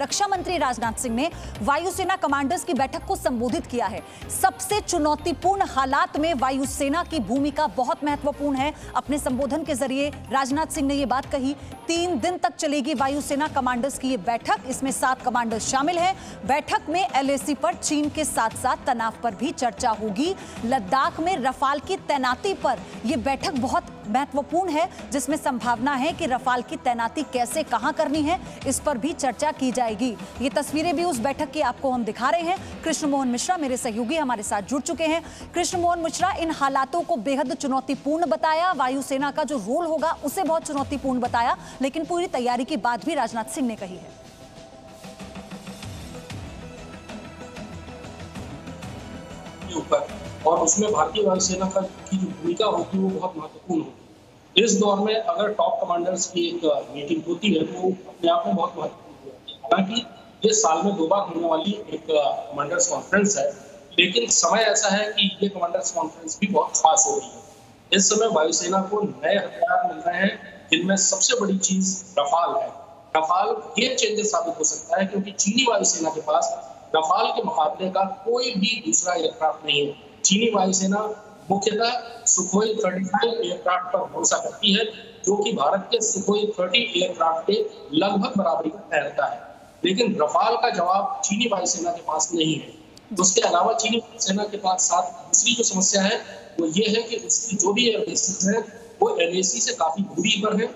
रक्षा मंत्री राजनाथ सिंह ने वायुसेना कमांडर्स की बैठक को संबोधित किया है। सबसे चुनौतीपूर्ण हालात में वायुसेना की भूमिका बहुत महत्वपूर्ण है। अपने संबोधन के जरिए राजनाथ सिंह ने यह बात कही। 3 दिन तक चलेगी वायुसेना कमांडर्स की यह बैठक। इसमें 7 कमांडर्स शामिल हैं। बैठक में LAC पर चीन के साथ साथ तनाव पर भी चर्चा होगी। लद्दाख में रफाल की तैनाती पर यह बैठक बहुत महत्वपूर्ण है, जिसमें संभावना है कि रफाल की तैनाती कैसे कहां करनी है, इस पर भी चर्चा की जाएगी। ये तस्वीरें भी उस बैठक की आपको हम दिखा रहे हैं। कृष्ण मोहन मिश्रा मेरे सहयोगी हमारे साथ जुड़ चुके हैं। कृष्ण मोहन मिश्रा, इन हालातों को बेहद चुनौतीपूर्ण बताया। वायुसेना का जो रोल होगा उसे बहुत चुनौतीपूर्ण बताया, लेकिन पूरी तैयारी की बात भी राजनाथ सिंह ने कही है। और उसमें भारतीय वायुसेना की जो भूमिका होती है वो बहुत महत्वपूर्ण होती है। इस दौर में अगर टॉप कमांडर्स की एक मीटिंग होती है तो अपने आप में बहुत महत्वपूर्ण होती है। हालांकि ये साल में 2 बार होने वाली एक कमांडर्स कॉन्फ्रेंस है, लेकिन समय ऐसा है कि ये कमांडर्स कॉन्फ्रेंस भी बहुत खास हो रही है। इस समय वायुसेना को नए हथियार मिल रहे हैं, जिनमें सबसे बड़ी चीज रफाल है। रफाल गेम चेंजर साबित हो सकता है, क्योंकि चीनी वायुसेना के पास रफाल के मुकाबले का कोई भी दूसरा एयरक्राफ्ट नहीं है। चीनी वायुसेना मुख्यतः सुखोई 35 एयरक्राफ्ट पर भरोसा करती है, जो कि भारत के सुखोई 30 एयरक्राफ्ट के लगभग बराबरी का ठहरता है। लेकिन रफाल का जवाब चीनी वायुसेना के पास नहीं है। उसके अलावा चीनी वायुसेना के पास साथ दूसरी जो समस्या है वो ये है कि उसकी जो भी एयरबेसेस है वो LAC से काफी दूरी पर है,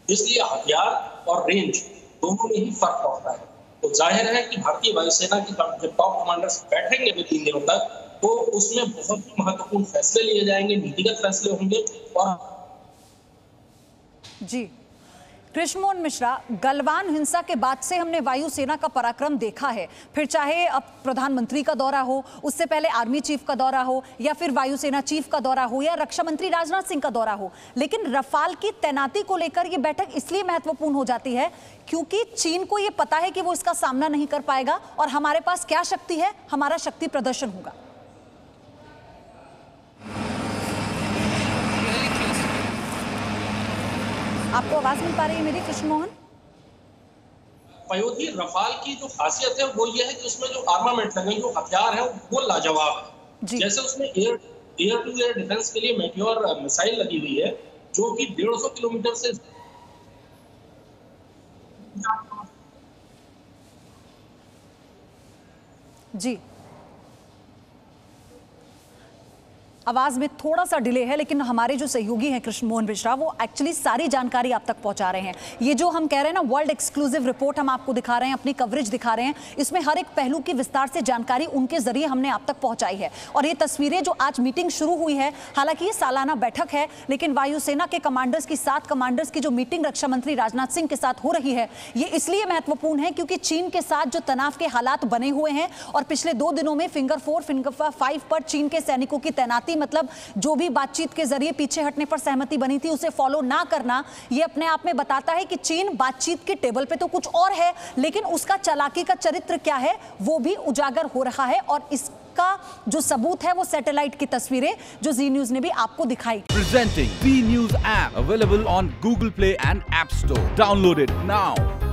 इसलिए हथियार और रेंज दोनों में ही फर्क पड़ता है। तो जाहिर है कि भारतीय वायुसेना की जब टॉप कमांडर्स बैठेंगे 3 दिनों तक, तो उसमें बहुत ही महत्वपूर्ण फैसले लिए जाएंगे, नीतिगत फैसले होंगे। और जी कृष्ण मोहन मिश्रा, गलवान हिंसा के बाद से हमने वायुसेना का पराक्रम देखा है, फिर चाहे अब प्रधानमंत्री का दौरा हो, उससे पहले आर्मी चीफ का दौरा हो, या फिर वायुसेना चीफ का दौरा हो, या रक्षा मंत्री राजनाथ सिंह का दौरा हो। लेकिन रफाल की तैनाती को लेकर यह बैठक इसलिए महत्वपूर्ण हो जाती है क्योंकि चीन को यह पता है कि वो इसका सामना नहीं कर पाएगा, और हमारे पास क्या शक्ति है, हमारा शक्ति प्रदर्शन होगा। आपको आवाज मिल पा रही है मेरी कृष्ण मोहन? पयोधी, रफाल की जो खासियत है वो ये है कि उसमें जो आर्मामेंट लगे, जो हथियार है वो लाजवाब है। जैसे उसमें एयर टू एयर डिफेंस के लिए मेटियोर मिसाइल लगी हुई है, जो कि 150 किलोमीटर से जी आवाज में थोड़ा सा डिले है, लेकिन हमारे जो सहयोगी हैं कृष्ण मोहन मिश्रा, वो एक्चुअली सारी जानकारी आप तक पहुंचा रहे हैं। ये जो हम कह रहे हैं ना, वर्ल्ड एक्सक्लूसिव रिपोर्ट हम आपको दिखा रहे हैं, अपनी कवरेज दिखा रहे हैं, इसमें हर एक पहलू की विस्तार से जानकारी उनके जरिए हमने आप तक पहुंचाई है। और ये तस्वीरें जो आज मीटिंग शुरू हुई है, हालांकि ये सालाना बैठक है, लेकिन वायुसेना के कमांडर्स की 7 कमांडर्स की जो मीटिंग रक्षा मंत्री राजनाथ सिंह के साथ हो रही है, ये इसलिए महत्वपूर्ण है क्योंकि चीन के साथ जो तनाव के हालात बने हुए हैं, और पिछले 2 दिनों में फिंगर 4 फिंगर 5 पर चीन के सैनिकों की तैनाती, मतलब जो भी बातचीत के जरिए पीछे हटने पर सहमति बनी थी उसे फॉलो ना करना, यह अपने आप में बताता है कि चीन बातचीत के टेबल पे तो कुछ और है, लेकिन उसका चालाकी का चरित्र क्या है वो भी उजागर हो रहा है। और इसका जो सबूत है वो सैटेलाइट की तस्वीरें जो जी न्यूज ने भी आपको दिखाई। Presenting Zee news app available on Google Play and App Store. Download it now.